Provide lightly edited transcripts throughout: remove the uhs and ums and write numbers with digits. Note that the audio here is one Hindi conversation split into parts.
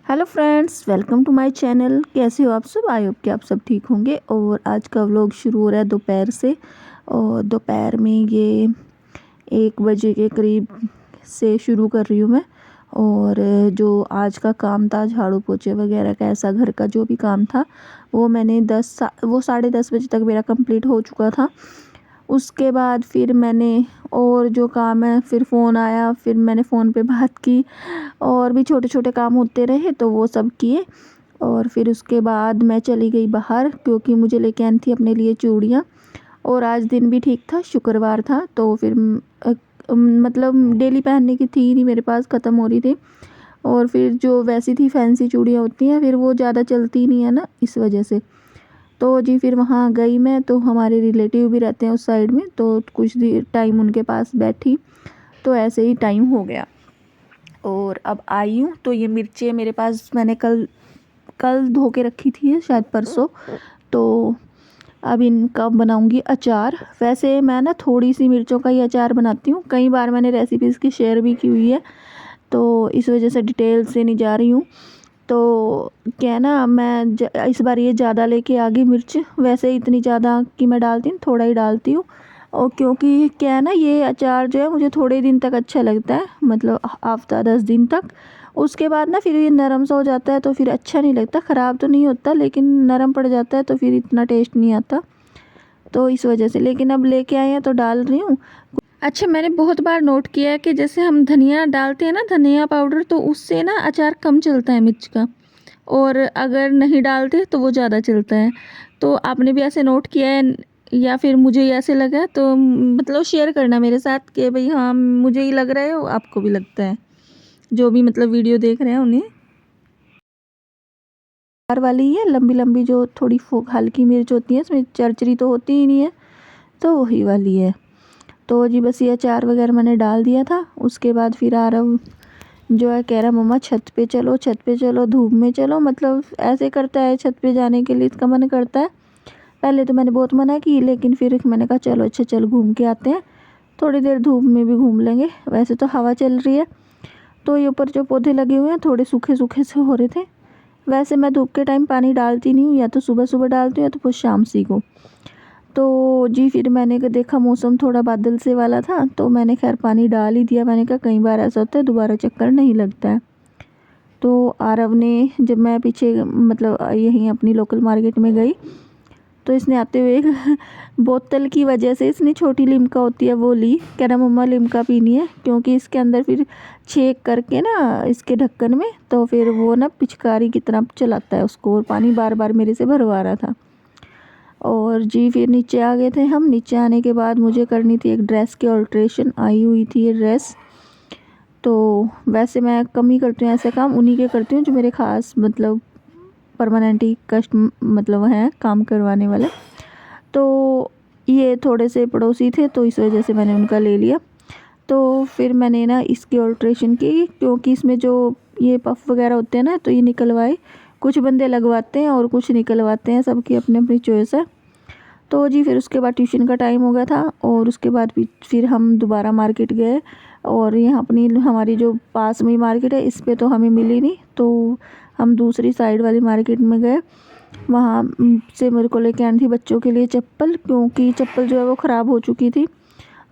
Hello friends, welcome to my channel. कैसे हो आप सब? आई होप कि आप सब ठीक होंगे। और आज का व्लॉग शुरू हो रहा है दोपहर से। और दोपहर में ये 1 बजे के करीब से शुरू कर रही हूँ मैं। और जो आज का काम था, झाड़ू पोछे वगैरह का, ऐसा घर का जो भी काम था, वो मैंने 10 साढ़े 10 बजे तक मेरा कंप्लीट हो चुका था। उसके बाद फिर मैंने और जो काम है, फिर फ़ोन आया, फिर मैंने फ़ोन पे बात की और भी छोटे छोटे काम होते रहे तो वो सब किए। और फिर उसके बाद मैं चली गई बाहर क्योंकि मुझे लेके आनी थी अपने लिए चूड़ियाँ। और आज दिन भी ठीक था, शुक्रवार था, तो फिर मतलब डेली पहनने की थी नहीं मेरे पास, ख़त्म हो रही थी। और फिर जो वैसी थी फैंसी चूड़ियाँ होती हैं, फिर वो ज़्यादा चलती नहीं है ना, इस वजह से। तो जी फिर वहाँ गई मैं, तो हमारे रिलेटिव भी रहते हैं उस साइड में, तो कुछ टाइम उनके पास बैठी, तो ऐसे ही टाइम हो गया। और अब आई हूँ तो ये मिर्चें मेरे पास मैंने कल कल धो के रखी थी, शायद परसों। तो अब इनका बनाऊंगी अचार। वैसे मैं ना थोड़ी सी मिर्चों का ही अचार बनाती हूँ, कई बार मैंने रेसिपीज़ की शेयर भी की हुई है, तो इस वजह से डिटेल से नहीं जा रही हूँ। तो क्या है ना, मैं इस बार ये ज़्यादा लेके आ गई मिर्च। वैसे इतनी ज़्यादा कि मैं डालती हूँ, थोड़ा ही डालती हूँ। और क्योंकि क्या है ना, ये अचार जो है मुझे थोड़े दिन तक अच्छा लगता है, मतलब हफ्ता 10 दिन तक। उसके बाद ना फिर ये नरम सा हो जाता है, तो फिर अच्छा नहीं लगता। ख़राब तो नहीं होता लेकिन नरम पड़ जाता है, तो फिर इतना टेस्ट नहीं आता। तो इस वजह से, लेकिन अब लेके आए हैं तो डाल रही हूँ। अच्छा, मैंने बहुत बार नोट किया है कि जैसे हम धनिया डालते हैं ना, धनिया पाउडर, तो उससे ना अचार कम चलता है मिर्च का। और अगर नहीं डालते तो वो ज़्यादा चलता है। तो आपने भी ऐसे नोट किया है या फिर मुझे ही ऐसे लगा? तो मतलब शेयर करना मेरे साथ कि भाई हाँ, मुझे ही लग रहा है, आपको भी लगता है, जो भी मतलब वीडियो देख रहे हैं उन्हें। बार वाली है लंबी लंबी, जो थोड़ी हल्की मिर्च होती है, इसमें चरचरी तो होती ही नहीं है, तो वही वाली है। तो जी बस ये अचार वगैरह मैंने डाल दिया था। उसके बाद फिर आरव जो है कह रहा, मम्मा छत पे चलो, छत पे चलो, धूप में चलो, मतलब ऐसे करता है, छत पे जाने के लिए इसका मन करता है। पहले तो मैंने बहुत मना की, लेकिन फिर मैंने कहा चलो अच्छा, चल घूम के आते हैं, थोड़ी देर धूप में भी घूम लेंगे, वैसे तो हवा चल रही है। तो ये ऊपर जो पौधे लगे हुए हैं थोड़े सूखे सूखे से हो रहे थे। वैसे मैं धूप के टाइम पानी डालती नहीं हूँ, या तो सुबह सुबह डालती हूँ या तो फिर शाम सी को। तो जी फिर मैंने देखा मौसम थोड़ा बादल से वाला था, तो मैंने खैर पानी डाल ही दिया। मैंने कहा कई बार ऐसा होता है, दोबारा चक्कर नहीं लगता है। तो आरव ने, जब मैं पीछे मतलब यहीं अपनी लोकल मार्केट में गई, तो इसने आते हुए एक बोतल की वजह से, इसने छोटी लिम्का होती है वो ली। कह रहा मम्मा लिम्का पीनी है, क्योंकि इसके अंदर फिर छेक करके ना इसके ढक्कन में, तो फिर वो ना पिचकारी की तरह चलाता है उसको, और पानी बार बार मेरे से भरवा रहा था। और जी फिर नीचे आ गए थे हम। नीचे आने के बाद मुझे करनी थी एक ड्रेस की ऑल्ट्रेशन, आई हुई थी ये ड्रेस। तो वैसे मैं कम ही करती हूँ ऐसे काम, उन्हीं के करती हूँ जो मेरे ख़ास मतलब परमानेंट ही कस्ट मतलब हैं काम करवाने वाले। तो ये थोड़े से पड़ोसी थे, तो इस वजह से मैंने उनका ले लिया। तो फिर मैंने ना इसकी ऑल्ट्रेशन की, क्योंकि इसमें जो ये पफ वगैरह होते हैं ना, तो ये निकलवाए। कुछ बंदे लगवाते हैं और कुछ निकलवाते हैं, सबकी अपनी अपनी चॉइस है। तो जी फिर उसके बाद ट्यूशन का टाइम हो गया था, और उसके बाद फिर हम दोबारा मार्केट गए। और यहाँ अपनी हमारी जो पास में ही मार्केट है, इस पे तो हमें मिली नहीं, तो हम दूसरी साइड वाली मार्केट में गए। वहाँ से मेरे को लेके आनी थी बच्चों के लिए चप्पल, क्योंकि चप्पल जो है वो ख़राब हो चुकी थी।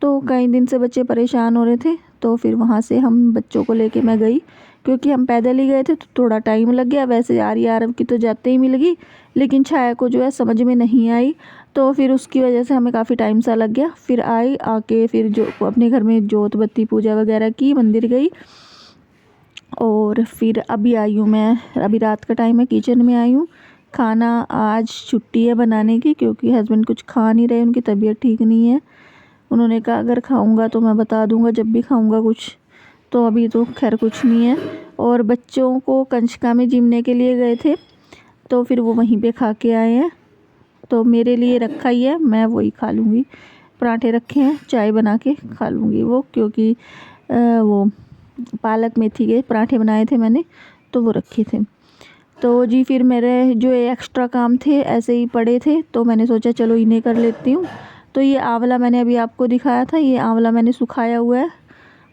तो कई दिन से बच्चे परेशान हो रहे थे, तो फिर वहाँ से हम बच्चों को लेके मैं गई। क्योंकि हम पैदल ही गए थे तो थोड़ा टाइम लग गया। वैसे आर्य आरव की तो जाते ही मिल गई, लेकिन छाया को जो है समझ में नहीं आई, तो फिर उसकी वजह से हमें काफ़ी टाइम सा लग गया। फिर आके फिर जो अपने घर में जोत बत्ती पूजा वगैरह की, मंदिर गई। और फिर अभी आई हूँ मैं, अभी रात का टाइम है, किचन में आई हूँ। खाना आज छुट्टी है बनाने की, क्योंकि हस्बैंड कुछ खा नहीं रहे, उनकी तबीयत ठीक नहीं है। उन्होंने कहा अगर खाऊंगा तो मैं बता दूंगा, जब भी खाऊंगा कुछ। तो अभी तो खैर कुछ नहीं है। और बच्चों को कंचका में जिमने के लिए गए थे, तो फिर वो वहीं पे खा के आए हैं। तो मेरे लिए रखा ही है, मैं वही खा लूँगी। पराठे रखे हैं, चाय बना के खा लूँगी वो, क्योंकि वो पालक मेथी के पराठे बनाए थे मैंने, तो वो रखे थे। तो जी फिर मेरे जो एक्स्ट्रा काम थे ऐसे ही पड़े थे, तो मैंने सोचा चलो इन्हें कर लेती हूँ। तो ये आंवला मैंने अभी आपको दिखाया था, ये आंवला मैंने सुखाया हुआ है,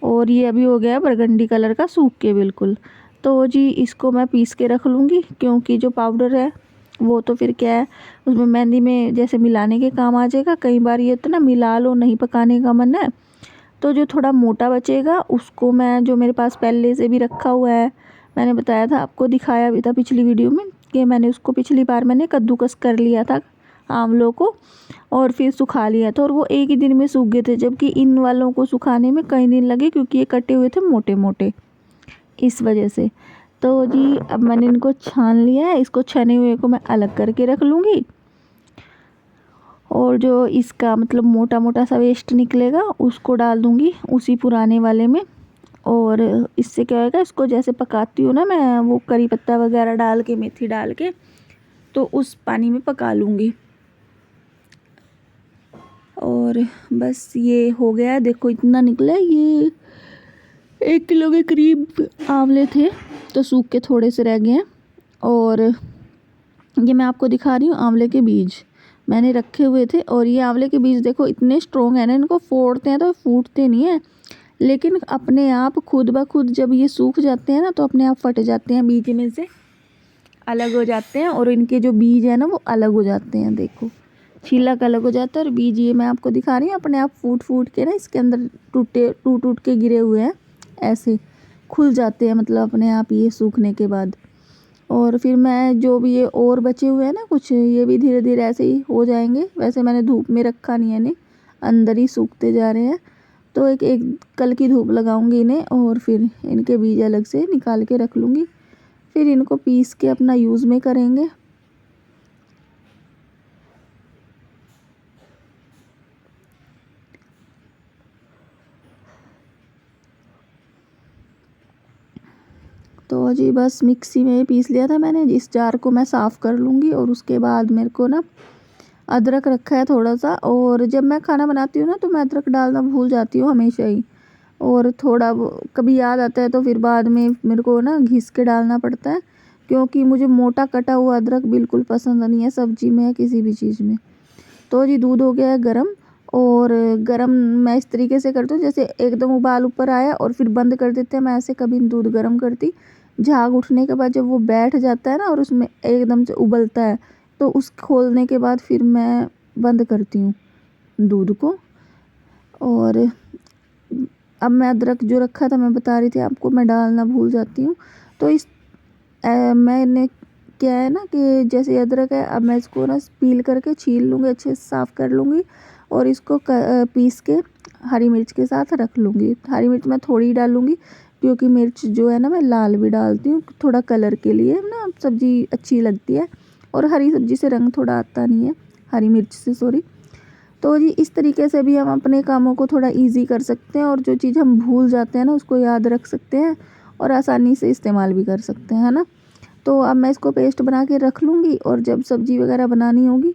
और ये अभी हो गया बरगंडी कलर का, सूख के बिल्कुल। तो जी इसको मैं पीस के रख लूँगी, क्योंकि जो पाउडर है वो तो फिर क्या है, उसमें मेहंदी में जैसे मिलाने के काम आ जाएगा। कई बार ये तो ना मिला लो, नहीं पकाने का मन है, तो जो थोड़ा मोटा बचेगा उसको मैं, जो मेरे पास पहले से भी रखा हुआ है, मैंने बताया था आपको, दिखाया भी था पिछली वीडियो में कि मैंने उसको पिछली बार मैंने कद्दूकस कर लिया था आंवलों को, और फिर सुखा लिया था, और वो एक ही दिन में सूख गए थे। जबकि इन वालों को सुखाने में कई दिन लगे, क्योंकि ये कटे हुए थे मोटे मोटे, इस वजह से। तो जी अब मैंने इनको छान लिया है, इसको छने हुए को मैं अलग करके रख लूँगी, और जो इसका मतलब मोटा मोटा सा वेस्ट निकलेगा उसको डाल दूँगी उसी पुराने वाले में। और इससे क्या होगा, इसको जैसे पकाती हूँ ना मैं, वो करी पत्ता वगैरह डाल के, मेथी डाल के, तो उस पानी में पका लूँगी। और बस ये हो गया, देखो इतना निकला। ये 1 किलो के करीब आंवले थे, तो सूख के थोड़े से रह गए हैं। और ये मैं आपको दिखा रही हूँ आंवले के बीज मैंने रखे हुए थे, और ये आंवले के बीज देखो इतने स्ट्रॉन्ग है ना, इनको फोड़ते हैं तो फूटते नहीं है, लेकिन अपने आप खुद ब खुद जब ये सूख जाते हैं ना, तो अपने आप फट जाते हैं, बीज में से अलग हो जाते हैं, और इनके जो बीज है ना वो अलग हो जाते हैं। देखो छिलक अलग हो जाता है, और बीज ये मैं आपको दिखा रही हूँ अपने आप फूट फूट के ना इसके अंदर टूट टूट के गिरे हुए हैं, ऐसे खुल जाते हैं, मतलब अपने आप ये सूखने के बाद। और फिर मैं जो भी ये और बचे हुए हैं ना कुछ, ये भी धीरे धीरे ऐसे ही हो जाएंगे। वैसे मैंने धूप में रखा नहीं है इन्हें, अंदर ही सूखते जा रहे हैं। तो एक कल की धूप लगाऊंगी इन्हें, और फिर इनके बीज अलग से निकाल के रख लूँगी, फिर इनको पीस के अपना यूज़ में करेंगे। तो जी बस मिक्सी में पीस लिया था मैंने, इस जार को मैं साफ़ कर लूँगी। और उसके बाद मेरे को ना अदरक रखा है थोड़ा सा, और जब मैं खाना बनाती हूँ ना तो मैं अदरक डालना भूल जाती हूँ हमेशा ही, और थोड़ा वो कभी याद आता है तो फिर बाद में मेरे को ना घिस के डालना पड़ता है, क्योंकि मुझे मोटा कटा हुआ अदरक बिल्कुल पसंद नहीं है सब्जी में या किसी भी चीज़ में। तो जी दूध हो गया है गरम, और गरम मैं इस तरीके से करती हूँ जैसे एकदम उबाल ऊपर आया और फिर बंद कर देते हैं, मैं ऐसे कभी दूध गरम करती। झाग उठने के बाद जब वो बैठ जाता है ना और उसमें एकदम से उबलता है, तो उस खोलने के बाद फिर मैं बंद करती हूँ दूध को। और अब मैं अदरक जो रखा था, मैं बता रही थी आपको, मैं डालना भूल जाती हूँ। तो इस मैंने क्या है ना कि जैसे अदरक है, अब मैं इसको ना पील करके छील लूँगी, अच्छे से साफ़ कर लूँगी, और इसको पीस के हरी मिर्च के साथ रख लूँगी। हरी मिर्च मैं थोड़ी डालूँगी, क्योंकि मिर्च जो है ना मैं लाल भी डालती हूँ थोड़ा कलर के लिए ना, सब्ज़ी अच्छी लगती है, और हरी सब्ज़ी से रंग थोड़ा आता नहीं है, हरी मिर्च से, सॉरी। तो जी इस तरीके से भी हम अपने कामों को थोड़ा इजी कर सकते हैं, और जो चीज़ हम भूल जाते हैं ना उसको याद रख सकते हैं, और आसानी से इस्तेमाल भी कर सकते हैं, है ना। तो अब मैं इसको पेस्ट बना के रख लूँगी, और जब सब्ज़ी वगैरह बनानी होगी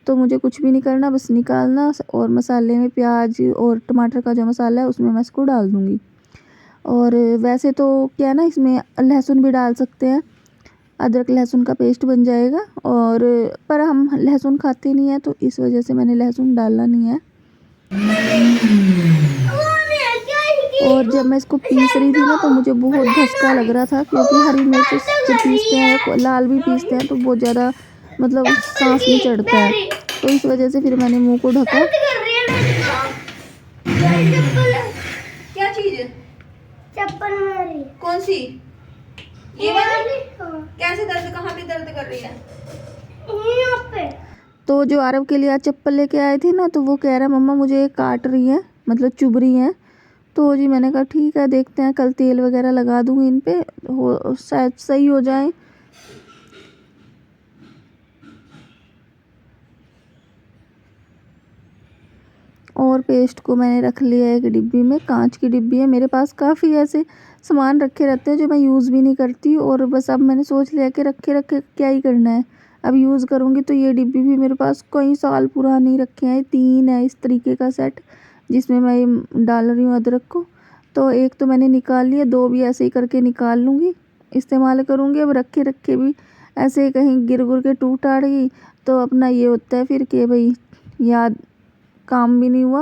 तो मुझे कुछ भी नहीं करना, बस निकालना, और मसाले में प्याज और टमाटर का जो मसाला है उसमें मैं इसको डाल दूँगी। और वैसे तो क्या है ना, इसमें लहसुन भी डाल सकते हैं, अदरक लहसुन का पेस्ट बन जाएगा। और पर हम लहसुन खाते नहीं हैं, तो इस वजह से मैंने लहसुन डालना नहीं है। और जब मैं इसको पीस रही थी ना तो मुझे बहुत धक्का लग रहा था, क्योंकि हरी मिर्च जब पीसते हैं या लाल भी पीसते हैं तो बहुत ज़्यादा मतलब सांस में चढ़ता है, तो इस वजह से फिर मैंने मुंह को ढका। क्या चीज़ है? चप्पल मेरी। कौन सी? ये वाली? कैसे दर्द, कहाँ पे दर्द कर रही है? यहाँ पे। तो जो आरव के लिए आज चप्पल लेके आए थे ना, तो वो कह रहा है मम्मा मुझे काट रही है, मतलब चुभ रही हैं। तो जी मैंने कहा ठीक है, देखते हैं, कल तेल वगैरह लगा दूँगी इन पे, हो शायद सही हो जाए। और पेस्ट को मैंने रख लिया है एक डिब्बी में, कांच की डिब्बी है मेरे पास। काफ़ी ऐसे सामान रखे रहते हैं जो मैं यूज़ भी नहीं करती, और बस अब मैंने सोच लिया कि रखे रखे क्या ही करना है, अब यूज़ करूँगी। तो ये डिब्बी भी मेरे पास कई साल पुरानी रखे हैं, 3 है इस तरीके का सेट, जिसमें मैं ये डाल रही हूँ अदरक को। तो एक तो मैंने निकाल लिया, 2 भी ऐसे ही करके निकाल लूँगी, इस्तेमाल करूँगी। अब रखे रखे भी ऐसे कहीं गिर गुर के टूट टाट गई तो अपना ये होता है फिर कि भाई याद काम भी नहीं हुआ।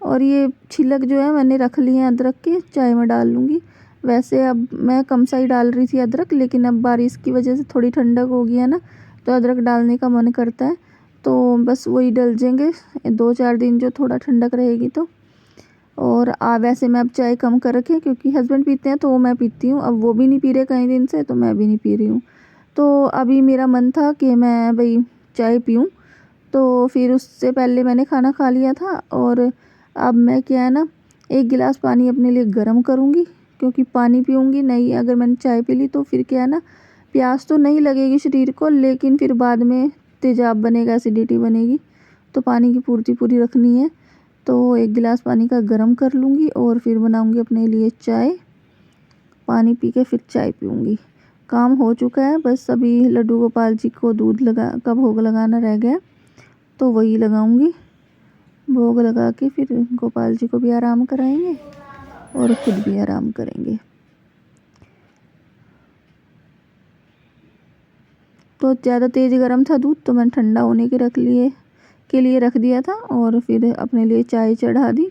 और ये छिलक जो है मैंने रख लिए हैं अदरक के, चाय में डाल लूँगी। वैसे अब मैं कम सा ही डाल रही थी अदरक, लेकिन अब बारिश की वजह से थोड़ी ठंडक हो गई है ना, तो अदरक डालने का मन करता है। तो बस वही डल जाएंगे 2-4 दिन जो थोड़ा ठंडक रहेगी तो। और वैसे मैं अब चाय कम कर रखी है, क्योंकि हस्बैंड पीते हैं तो मैं पीती हूँ। अब वो भी नहीं पी रहे कई दिन से, तो मैं भी नहीं पी रही हूँ। तो अभी मेरा मन था कि मैं भाई चाय पीऊँ, तो फिर उससे पहले मैंने खाना खा लिया था। और अब मैं क्या है ना, 1 गिलास पानी अपने लिए गर्म करूँगी, क्योंकि पानी पीऊँगी नहीं, अगर मैंने चाय पी ली तो फिर क्या है ना, प्यास तो नहीं लगेगी शरीर को, लेकिन फिर बाद में तेज़ाब बनेगा, एसिडिटी बनेगी। तो पानी की पूर्ति पूरी रखनी है। तो 1 गिलास पानी का गर्म कर लूँगी और फिर बनाऊँगी अपने लिए चाय। पानी पी के फिर चाय पीऊँगी। काम हो चुका है, बस अभी लड्डू गोपाल जी को दूध का भोग लगाना रह गया, तो वही लगाऊँगी। भोग लगा के फिर गोपाल जी को भी आराम कराएंगे और खुद भी आराम करेंगे। तो ज़्यादा तेज़ गर्म था दूध, तो मैंने ठंडा होने के लिए रख दिया था और फिर अपने लिए चाय चढ़ा दी।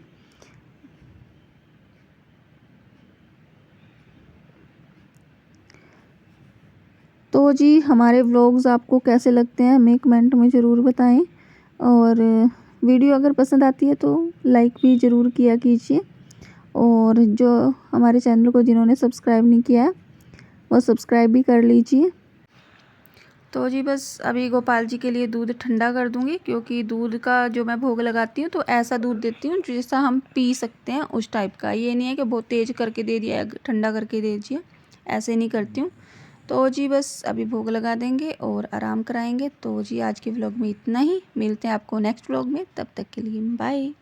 तो जी हमारे व्लॉग्स आपको कैसे लगते हैं हमें कमेंट में ज़रूर बताएं। और वीडियो अगर पसंद आती है तो लाइक भी ज़रूर किया कीजिए। और जो हमारे चैनल को जिन्होंने सब्सक्राइब नहीं किया है वो सब्सक्राइब भी कर लीजिए। तो जी बस अभी गोपाल जी के लिए दूध ठंडा कर दूंगी, क्योंकि दूध का जो मैं भोग लगाती हूँ तो ऐसा दूध देती हूँ जैसा हम पी सकते हैं, उस टाइप का। ये नहीं है कि बहुत तेज़ करके दे दिया, ठंडा करके दे दिया, ऐसे नहीं करती हूँ। तो जी बस अभी भोग लगा देंगे और आराम कराएंगे। तो जी आज के व्लॉग में इतना ही, मिलते हैं आपको नेक्स्ट व्लॉग में, तब तक के लिए बाय।